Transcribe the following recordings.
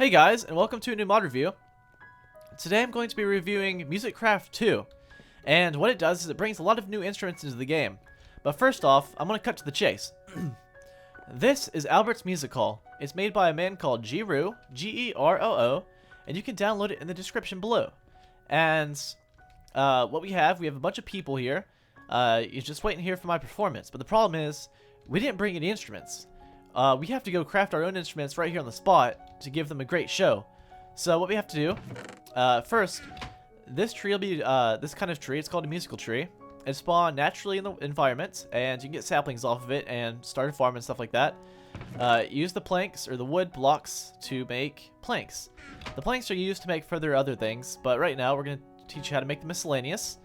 Hey guys, and welcome to a new mod review. Today I'm going to be reviewing MusicCraft 2, and what it does is it brings a lot of new instruments into the game. But first off, I'm going to cut to the chase. This is Albert's Music Hall. It's made by a man called Geroo, G-E-R-O-O, and you can download it in the description below. And what we have a bunch of people here. You're just waiting here for my performance, but the problem is we didn't bring any instruments. We have to go craft our own instruments right here on the spot to give them a great show. So what we have to do, first, this tree will be this kind of tree. It's called a musical tree. It spawned naturally in the environment, and you can get saplings off of it and start a farm and stuff like that. Use the planks or the wood blocks to make planks. The planks are used to make further other things, but right now we're going to teach you how to make the miscellaneous.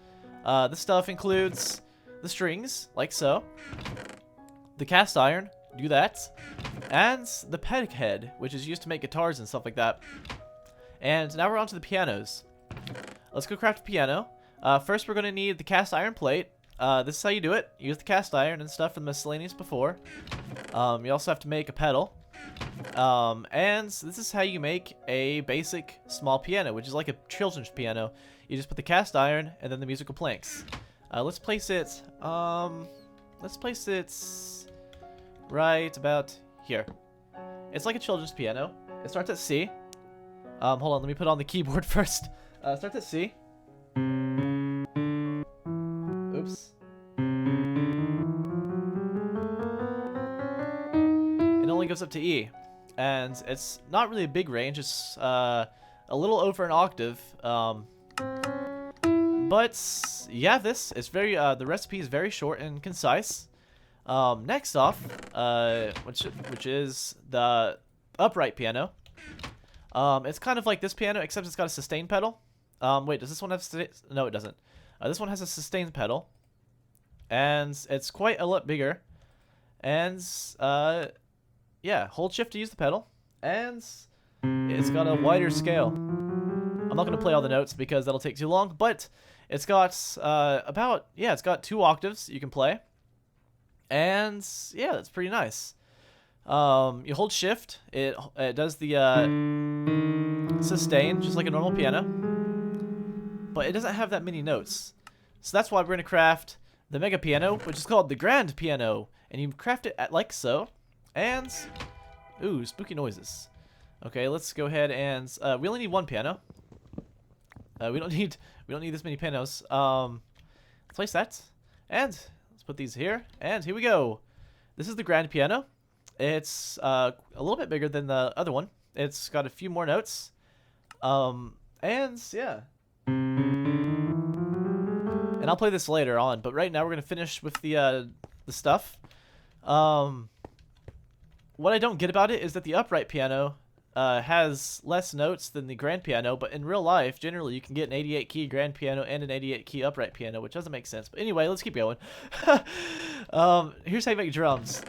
This stuff includes the strings, like so, the cast iron, do that, and the peg head, which is used to make guitars and stuff like that. And now we're on to the pianos. Let's go craft a piano. First we're going to need the cast iron plate. This is how you do it. Use the cast iron and stuff from the miscellaneous before. You also have to make a pedal. And this is how you make a basic small piano, which is like a children's piano. You just put the cast iron and then the musical planks. Let's place it right about here. It's like a children's piano. It starts at C. Hold on, let me put on the keyboard first. Starts at C. Oops. It only goes up to E. And it's not really a big range. It's a little over an octave. But yeah, this is very the recipe is very short and concise. Next off, which is the upright piano. It's kind of like this piano, except it's got a sustain pedal. Wait, does this one have no, it doesn't. This one has a sustain pedal, and it's quite a lot bigger. And yeah, hold shift to use the pedal, and it's got a wider scale. I'm not gonna play all the notes because that'll take too long, but it's got it's got 2 octaves you can play. And yeah, that's pretty nice. You hold shift, it does the sustain just like a normal piano, but it doesn't have that many notes. So that's why we're gonna craft the mega piano, which is called the grand piano, and you craft it at like so. And ooh, spooky noises. Okay, let's go ahead and we only need 1 piano. We don't need this many pianos. Let's place that, and let's put these here, and here we go. This is the grand piano. It's a little bit bigger than the other one. It's got a few more notes. And yeah. And I'll play this later on, but right now we're gonna finish with the stuff. What I don't get about it is that the upright piano has less notes than the grand piano, but in real life, generally, you can get an 88 key grand piano and an 88 key upright piano, which doesn't make sense. But anyway, let's keep going. Here's how you make drums.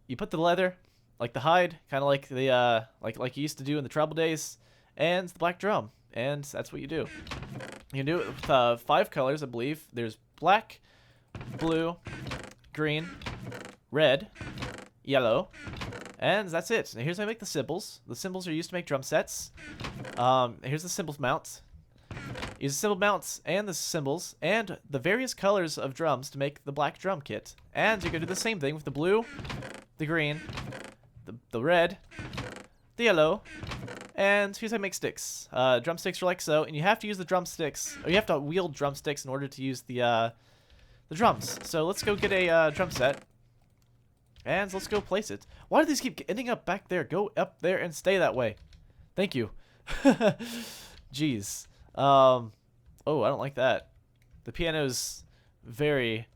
You put the leather, like the hide, kind of like the like you used to do in the tribal days, and the black drum, and that's what you do. You can do it with 5 colors, I believe. There's black, blue, green, red, yellow. And that's it. Now here's how I make the cymbals. The cymbals are used to make drum sets. Here's the cymbals mount. Use the cymbal mounts and the cymbals and the various colors of drums to make the black drum kit. And you're going to do the same thing with the blue, the green, the red, the yellow, and here's how I make sticks. Drumsticks are like so, and you have to use the drumsticks, or you have to wield drumsticks in order to use the drums. So let's go get a drum set. And let's go place it. Why do these keep ending up back there? Go up there and stay that way. Thank you. Jeez. Oh, I don't like that. The piano's very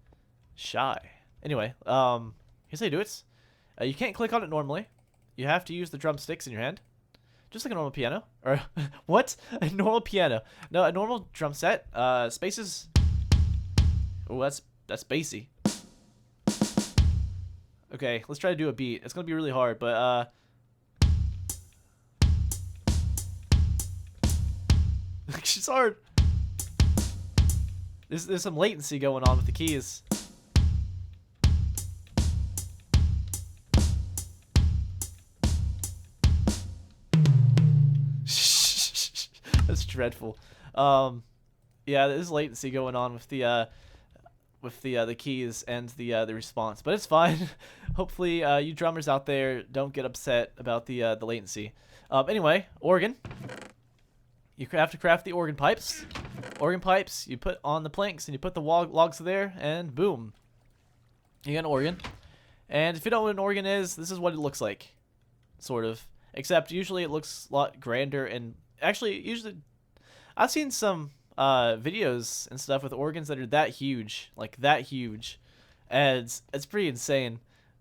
shy. Anyway, here's how you do it. You can't click on it normally. You have to use the drumsticks in your hand. Just like a normal piano. Or, what? A normal piano. No, a normal drum set. Spaces. Oh, that's bassy. Okay, let's try to do a beat. It's gonna be really hard, but it's hard. There's some latency going on with the keys. dreadful. Yeah, there's latency going on with the keys and the response, but it's fine. Hopefully, you drummers out there don't get upset about the latency. Anyway, organ. You have to craft the organ pipes. Organ pipes, you put on the planks and you put the logs there, and boom, you get an organ. And if you don't know what an organ is, this is what it looks like, sort of. Except usually it looks a lot grander, and actually, usually, I've seen some videos and stuff with organs that are that huge, like that huge, and it's pretty insane.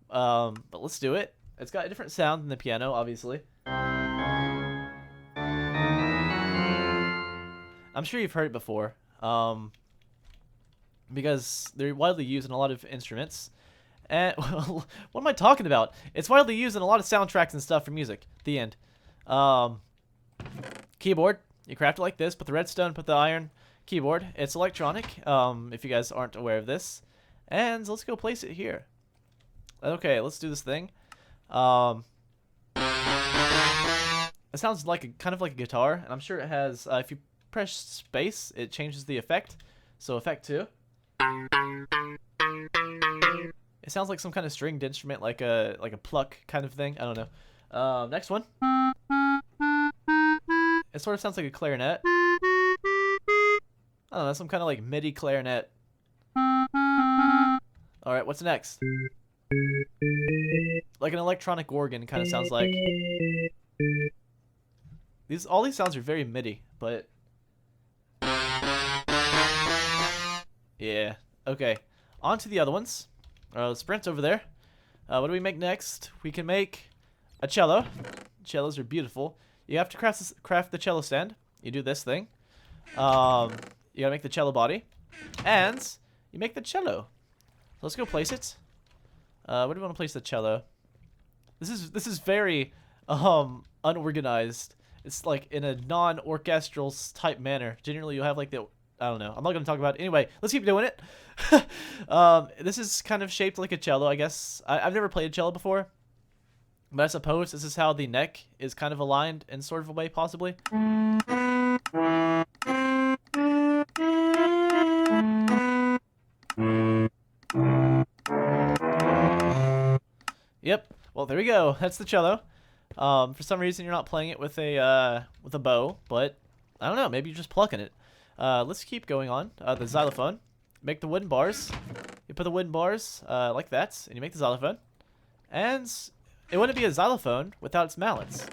But let's do it. It's got a different sound than the piano, obviously. I'm sure you've heard it before, because they're widely used in a lot of instruments. And what am I talking about? It's widely used in a lot of soundtracks and stuff for music. The end. Keyboard. You craft it like this. Put the redstone, put the iron. Keyboard. It's electronic, if you guys aren't aware of this. And let's go place it here. Okay, let's do this thing. It sounds like kind of like a guitar, and I'm sure it has, if you press space, it changes the effect. So effect 2. It sounds like some kind of stringed instrument, like a pluck kind of thing. I don't know. Next one. It sort of sounds like a clarinet. I don't know, some kind of like MIDI clarinet. All right, what's next? Like an electronic organ kind of sounds like. All these sounds are very MIDI, but yeah. Okay, on to the other ones. Let's sprint over there. What do we make next? We can make a cello. Cellos are beautiful. You have to craft the cello stand. You do this thing. You gotta make the cello body, and you make the cello. So let's go place it. Where do we want to place the cello? This is very unorganized. It's like in a non-orchestral type manner. Generally, you have like the, I don't know. I'm not going to talk about it. Anyway, let's keep doing it. This is kind of shaped like a cello, I guess. I've never played a cello before, but I suppose this is how the neck is kind of aligned in sort of a way, possibly. Yep. Well, there we go. That's the cello. For some reason, you're not playing it with a bow, but I don't know. Maybe you're just plucking it. Let's keep going on. The xylophone. Make the wooden bars. You put the wooden bars like that, and you make the xylophone. And it wouldn't be a xylophone without its mallets.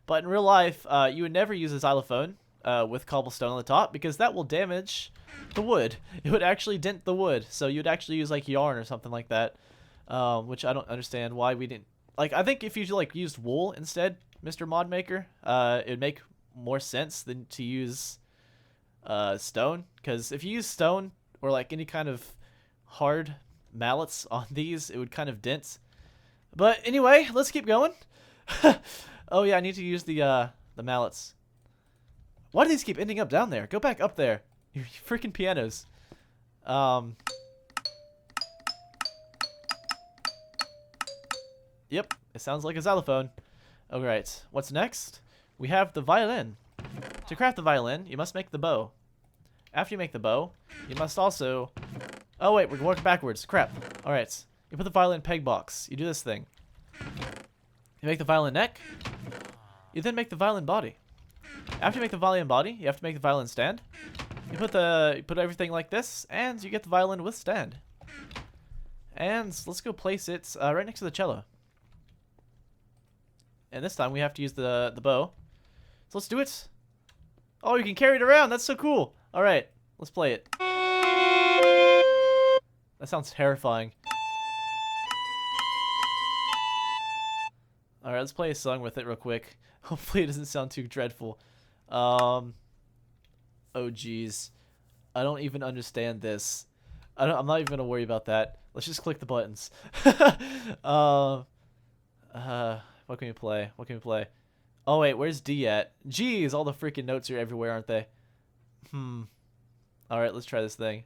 But in real life, you would never use a xylophone with cobblestone on the top, because that will damage the wood. It would actually dent the wood. So you'd actually use like yarn or something like that, which I don't understand why we didn't. Like, I think if you like used wool instead, Mr. Mod Maker, it would make more sense than to use stone. Because if you use stone or like any kind of hard mallets on these, it would kind of dent. But anyway, let's keep going. Oh yeah, I need to use the mallets. Why do these keep ending up down there? Go back up there. You freaking pianos. Yep, it sounds like a xylophone. Alright, what's next? We have the violin. To craft the violin, you must make the bow. After you make the bow, you must also... Oh wait, we're working backwards. Crap. Alright, you put the violin peg box. You do this thing. You make the violin neck. You then make the violin body. After you make the violin body, you have to make the violin stand. You put everything like this, and you get the violin with stand. And let's go place it right next to the cello. And this time we have to use the bow. So let's do it. Oh, you can carry it around. That's so cool. All right, let's play it. That sounds terrifying. All right, let's play a song with it real quick. Hopefully it doesn't sound too dreadful. Oh, geez. I don't even understand this. I'm not even going to worry about that. Let's just click the buttons. What can we play? What can we play? Oh, wait, where's D at? Geez, all the freaking notes are everywhere, aren't they? Alright, let's try this thing.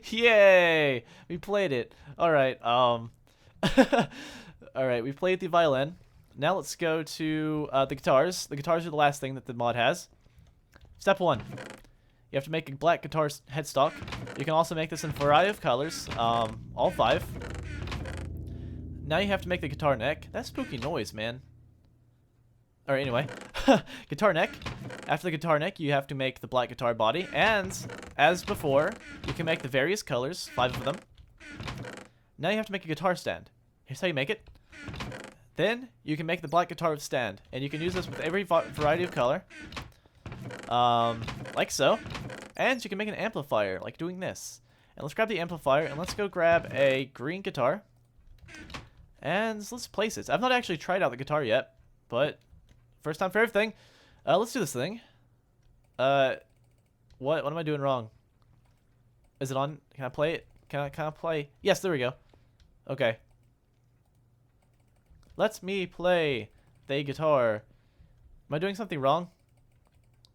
Yay! We played it. All right. All right. We played the violin. Now let's go to the guitars. The guitars are the last thing that the mod has. Step 1. You have to make a black guitar headstock. You can also make this in a variety of colors, all 5. Now you have to make the guitar neck. That's spooky noise, man. Alright, anyway. Guitar neck. After the guitar neck, you have to make the black guitar body. And, as before, you can make the various colors, 5 of them. Now you have to make a guitar stand. Here's how you make it. Then, you can make the black guitar stand. And you can use this with every variety of color. Like so. And you can make an amplifier, like doing this. And let's grab the amplifier, and let's go grab a green guitar. And let's place it. I've not actually tried out the guitar yet, but first time for everything. Let's do this thing. What am I doing wrong? Is it on? Can I play it? Can I play? Yes, there we go. Okay. Let me play the guitar. Am I doing something wrong?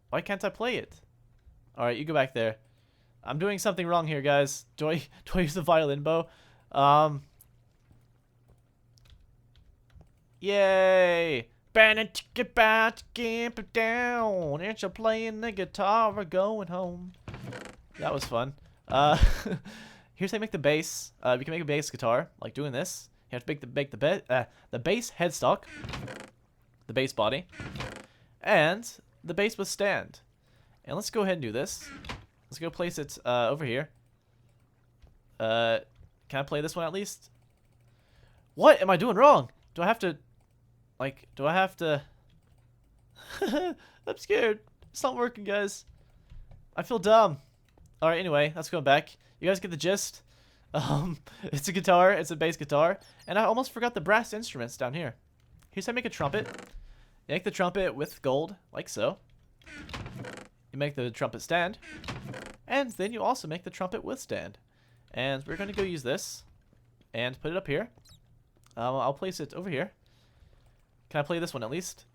Why can't I play it? Alright, you go back there. I'm doing something wrong here, guys. Do I use the violin bow? Yay! And you're playing the guitar, we're going home. That was fun. Here's how you make the bass. You can make a bass guitar, like doing this. You have to make the bass headstock, the bass body, and the bass with stand. And let's go ahead and do this. Let's go place it over here. Can I play this one at least? What am I doing wrong? Do I have to... Like, do I have to... I'm scared. It's not working, guys. I feel dumb. Alright, anyway, let's go back. You guys get the gist? It's a guitar. It's a bass guitar. And I almost forgot the brass instruments down here. Here's how you make a trumpet. You make the trumpet with gold, like so. You make the trumpet stand. And then you also make the trumpet with stand. And we're going to go use this. And put it up here. I'll place it over here. Can I play this one at least?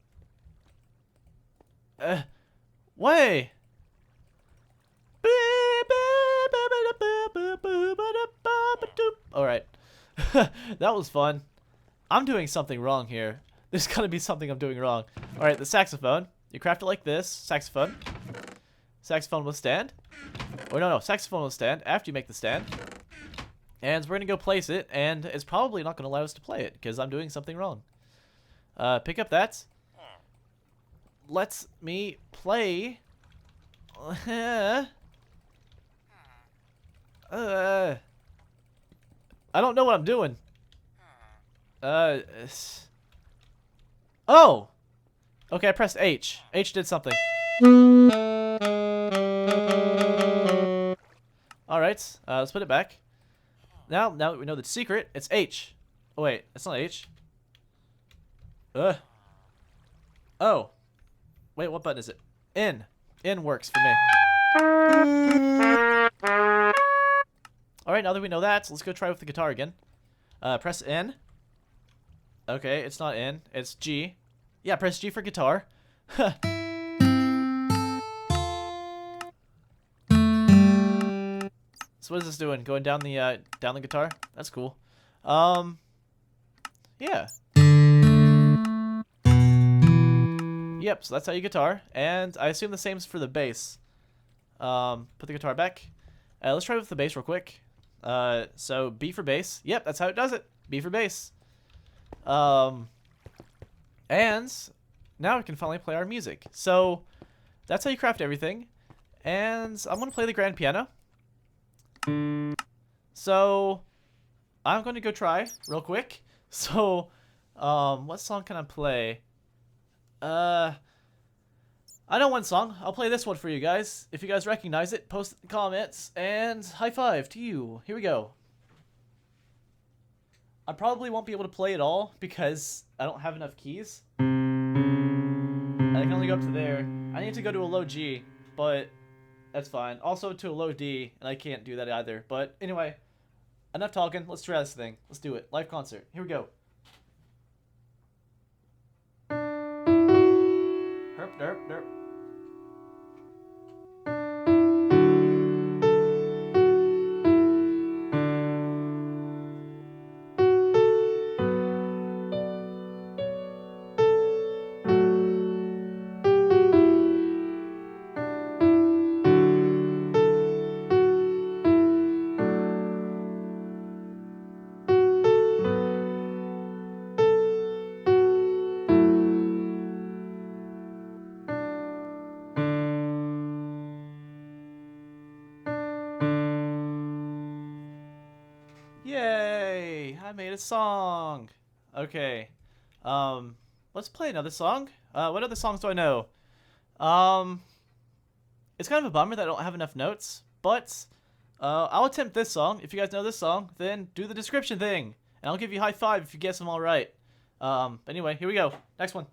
Way! Alright. That was fun. I'm doing something wrong here. There's gotta be something I'm doing wrong. Alright, the saxophone. You craft it like this. Saxophone. Saxophone with stand. Or no, saxophone with stand after you make the stand. And we're gonna go place it, and it's probably not gonna allow us to play it, because I'm doing something wrong. Pick up that. Let me play. I don't know what I'm doing. Oh! Okay, I pressed H. H did something. Alright, let's put it back. Now that we know the secret, it's H. Oh wait, it's not H. Oh. Wait, what button is it? N. N works for me. Alright, now that we know that, let's go try with the guitar again. Press N. Okay, it's not N, it's G. Yeah, press G for guitar. So what is this doing? Going down the guitar? That's cool. Yeah. Yep, so that's how you guitar. And I assume the same's for the bass. Put the guitar back. Let's try with the bass real quick. So B for bass. Yep, that's how it does it. B for bass. And now we can finally play our music. So that's how you craft everything. And I'm going to play the grand piano. So I'm going to go try real quick. So what song can I play? I know one song. I'll play this one for you guys. If you guys recognize it, post it in the comments. And high five to you. Here we go. I probably won't be able to play it all because I don't have enough keys. I can only go up to there. I need to go to a low G, but that's fine. Also to a low D, and I can't do that either. But anyway, enough talking. Let's try this thing. Let's do it. Live concert. Here we go. Herp, derp, derp. Yay! I made a song. Okay. Let's play another song. What other songs do I know? It's kind of a bummer that I don't have enough notes, but I'll attempt this song. If you guys know this song, then do the description thing, and I'll give you a high five if you guess them all right. Anyway, here we go. Next one.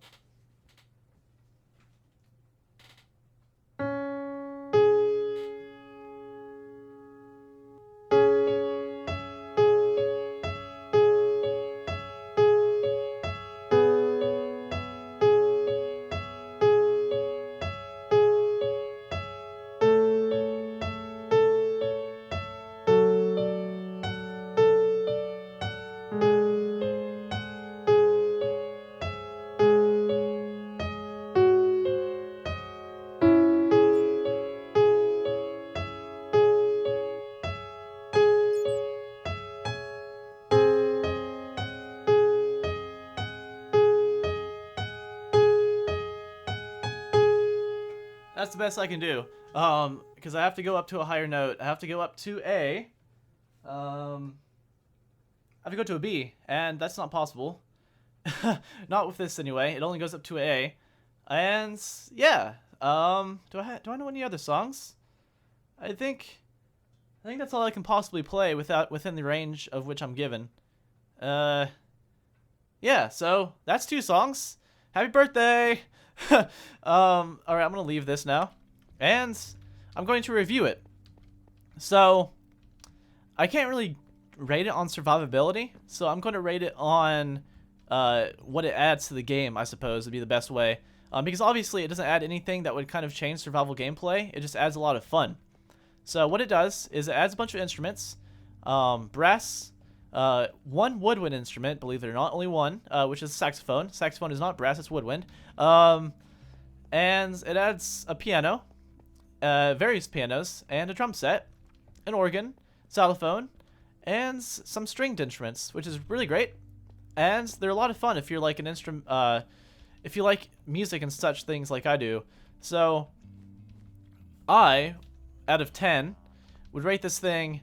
That's the best I can do. Because I have to go up to a higher note. I have to go up to A. I have to go to a B, and that's not possible. Not with this anyway. It only goes up to A. And yeah. Do I know any other songs? I think that's all I can possibly play within the range of which I'm given. Yeah. So that's 2 songs. Happy birthday! Alright, I'm gonna leave this now, and I'm going to review it. So, I can't really rate it on survivability, so I'm going to rate it on what it adds to the game, I suppose would be the best way. Because obviously it doesn't add anything that would kind of change survival gameplay, it just adds a lot of fun. So what it does is it adds a bunch of instruments, brass, 1 woodwind instrument, believe it or not, only 1, which is saxophone. Saxophone is not brass, it's woodwind. And it adds a piano, various pianos, and a drum set, an organ, xylophone, and some stringed instruments, which is really great. And they're a lot of fun if you're like an instrument, if you like music and such things like I do. So, I, out of 10, would rate this thing,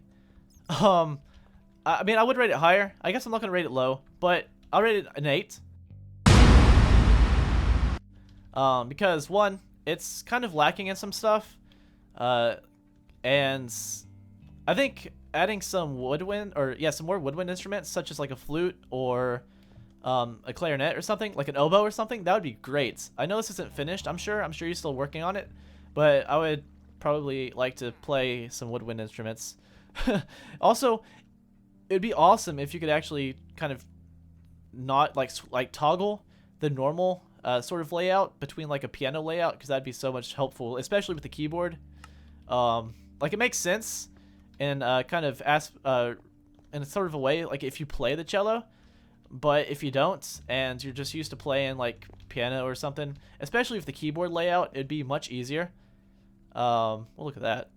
I mean, I would rate it higher. I guess I'm not going to rate it low, but I'll rate it an 8. Because, 1, it's kind of lacking in some stuff. And I think adding some woodwind, or yeah, some more woodwind instruments, such as like a flute or a clarinet or something, like an oboe or something, that would be great. I know this isn't finished, I'm sure you're still working on it, but I would probably like to play some woodwind instruments. Also, it would be awesome if you could actually kind of not like toggle the normal sort of layout between like a piano layout, because that'd be so much helpful, especially with the keyboard. Like it makes sense in kind of in a sort of a way, like if you play the cello, but if you don't and you're just used to playing like piano or something, especially with the keyboard layout, it'd be much easier. Well, look at that.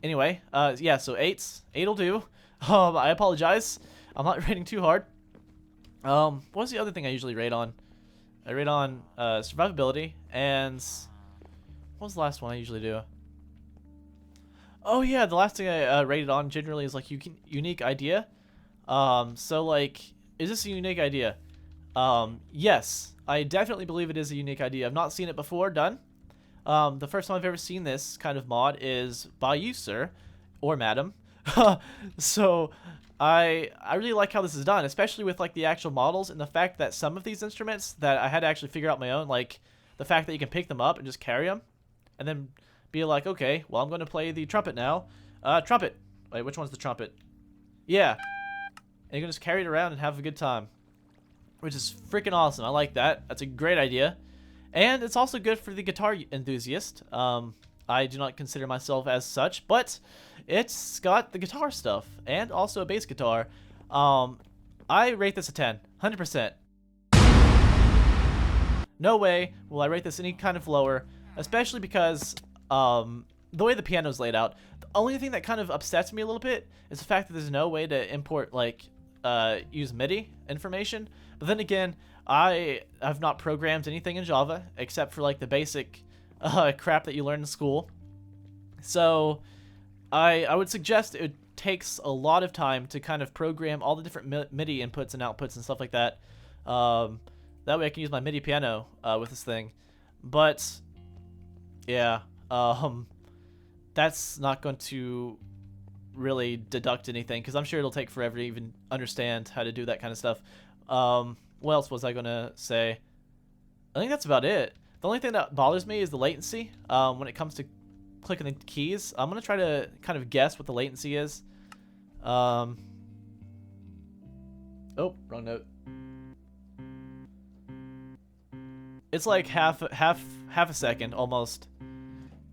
Anyway, yeah, so 8'll do. I apologize. I'm not rating too hard. What's the other thing I usually rate on? I rate on survivability, and what was the last one I usually do? Oh yeah, the last thing I rated on generally is like unique idea. So like, is this a unique idea? Yes, I definitely believe it is a unique idea. I've not seen it before done. The first time I've ever seen this kind of mod is by you, sir, or madam. So I really like how this is done, especially with like the actual models and the fact that some of these instruments that I had to actually figure out my own, like the fact that you can pick them up and just carry them and then be like, okay, well, I'm going to play the trumpet now. Trumpet. Wait, which one's the trumpet? Yeah. And you can just carry it around and have a good time, which is freaking awesome. I like that. That's a great idea. And it's also good for the guitar enthusiast. I do not consider myself as such, but it's got the guitar stuff and also a bass guitar. I rate this a 10, 100%. No way will I rate this any kind of lower, especially because the way the piano's laid out. The only thing that kind of upsets me a little bit is the fact that there's no way to import, like, use MIDI information. But then again, I have not programmed anything in Java except for like the basic crap that you learn in school. So I would suggest it would takes a lot of time to kind of program all the different MIDI inputs and outputs and stuff like that. That way I can use my MIDI piano with this thing. But yeah, that's not going to really deduct anything, because I'm sure it'll take forever to even understand how to do that kind of stuff. What else was I going to say? I think that's about it. The only thing that bothers me is the latency when it comes to clicking the keys. I'm going to try to kind of guess what the latency is. Oh, wrong note. It's like half a second almost.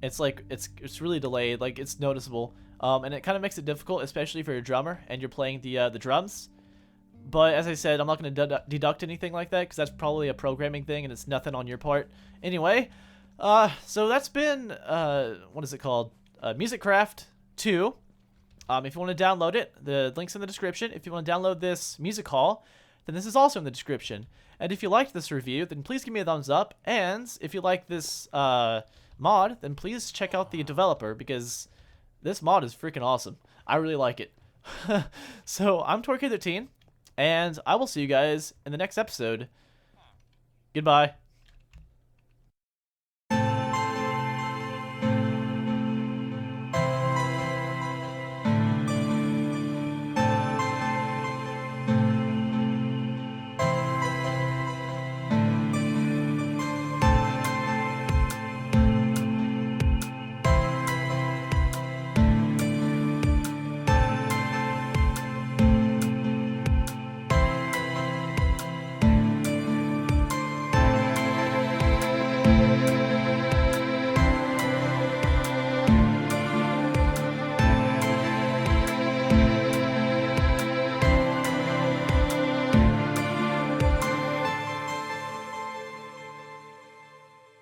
It's like it's really delayed, like it's noticeable. And it kind of makes it difficult, especially if you're a drummer and you're playing the drums. But as I said, I'm not going to deduct anything like that, because that's probably a programming thing and it's nothing on your part. Anyway, so that's been, what is it called? MusicCraft 2. If you want to download it, the link's in the description. If you want to download this music hall, then this is also in the description. And if you liked this review, then please give me a thumbs up. And if you like this mod, then please check out the developer, because this mod is freaking awesome. I really like it. So I'm Torque13, and I will see you guys in the next episode. Goodbye.